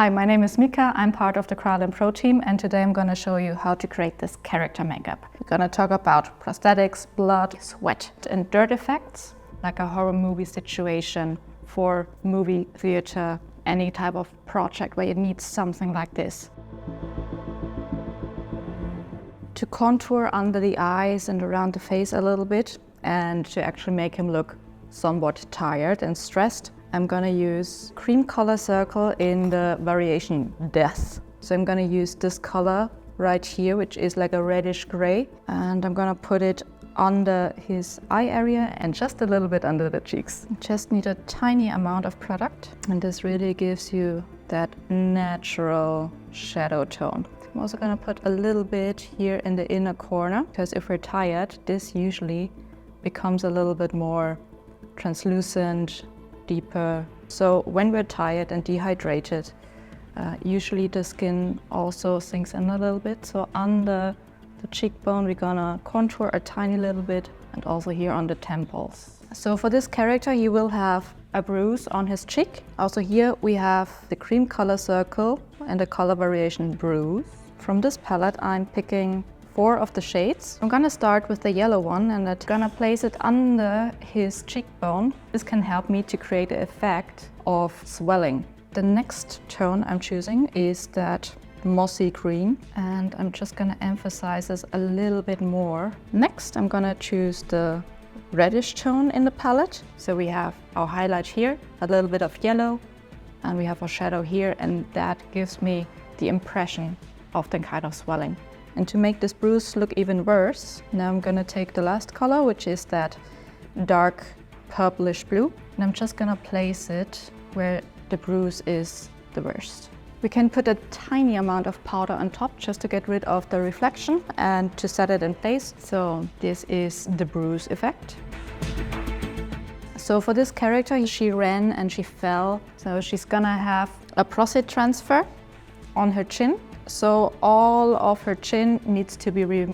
Hi, my name is Mika. I'm part of the Kralin Pro team, and today I'm going to show you how to create this character makeup. We're going to talk about prosthetics, blood, sweat, and dirt effects, like a horror movie situation for movie theater, any type of project where you need something like this. To contour under the eyes and around the face a little bit, and to actually make him look somewhat tired and stressed, I'm gonna use cream color circle in the variation Death. So I'm gonna use this color right here, which is like a reddish gray, and I'm gonna put it under his eye area and just a little bit under the cheeks. Just need a tiny amount of product, and this really gives you that natural shadow tone. I'm also gonna put a little bit here in the inner corner, because if we're tired, this usually becomes a little bit more translucent, deeper. So when we're tired and dehydrated, usually the skin also sinks in a little bit. So under the cheekbone, we're gonna contour a tiny little bit, and also here on the temples. So for this character, he will have a bruise on his cheek. Also here we have the cream color circle and the color variation bruise. From this palette, I'm picking 4 of the shades. I'm gonna start with the yellow one, and I'm gonna place it under his cheekbone. This can help me to create the effect of swelling. The next tone I'm choosing is that mossy green, and I'm just gonna emphasize this a little bit more. Next, I'm gonna choose the reddish tone in the palette. So we have our highlight here, a little bit of yellow, and we have our shadow here, and that gives me the impression of the kind of swelling. And to make this bruise look even worse, now I'm gonna take the last color, which is that dark purplish blue, and I'm just gonna place it where the bruise is the worst. We can put a tiny amount of powder on top just to get rid of the reflection and to set it in place. So this is the bruise effect. So for this character, she ran and she fell. So she's gonna have a prostate transfer on her chin. So all of her chin needs to be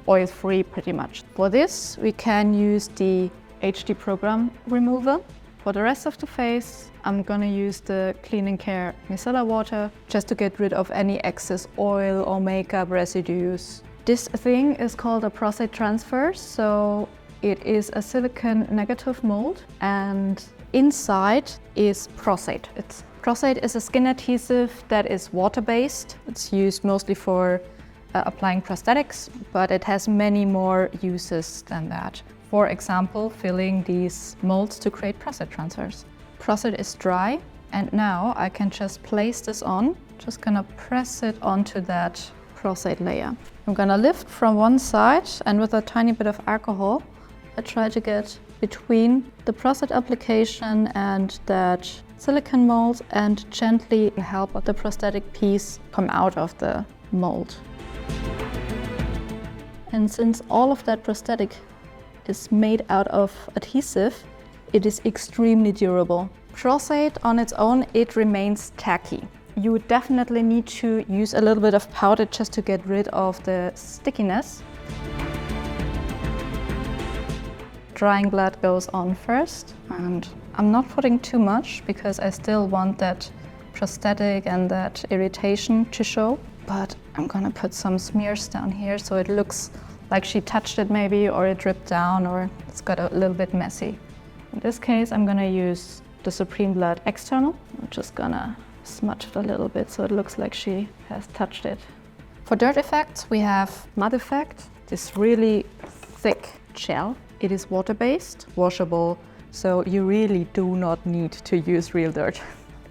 oil-free pretty much. For this, we can use the HD program remover. For the rest of the face, I'm gonna use the Clean & Care micellar water just to get rid of any excess oil or makeup residues. This thing is called a prostate transfer. So it is a silicone negative mold, and inside is prostate. Prostate is a skin adhesive that is water-based. It's used mostly for applying prosthetics, but it has many more uses than that. For example, filling these molds to create prostate transfers. Prostate is dry, and now I can just place this on. Just gonna press it onto that prostate layer. I'm gonna lift from one side, and with a tiny bit of alcohol, I try to get between the prostate application and that silicone mold and gently help the prosthetic piece come out of the mold. And since all of that prosthetic is made out of adhesive, it is extremely durable. Prostate on its own, it remains tacky. You would definitely need to use a little bit of powder just to get rid of the stickiness. Drying blood goes on first, and I'm not putting too much because I still want that prosthetic and that irritation to show. But I'm gonna put some smears down here so it looks like she touched it maybe, or it dripped down, or it's got a little bit messy. In this case, I'm gonna use the Supreme Blood External. I'm just gonna smudge it a little bit so it looks like she has touched it. For dirt effects, we have Mud Effect, this really thick gel. It is water-based, washable, so you really do not need to use real dirt.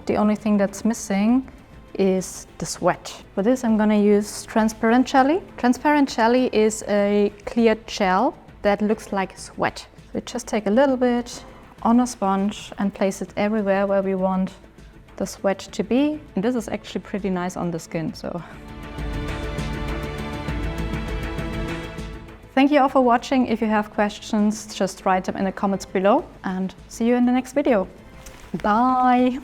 The only thing that's missing is the sweat. For this, I'm gonna use transparent jelly. Transparent jelly is a clear gel that looks like sweat. We just take a little bit on a sponge and place it everywhere where we want the sweat to be. And this is actually pretty nice on the skin, so. Thank you all for watching. If you have questions, just write them in the comments below, and see you in the next video. Bye!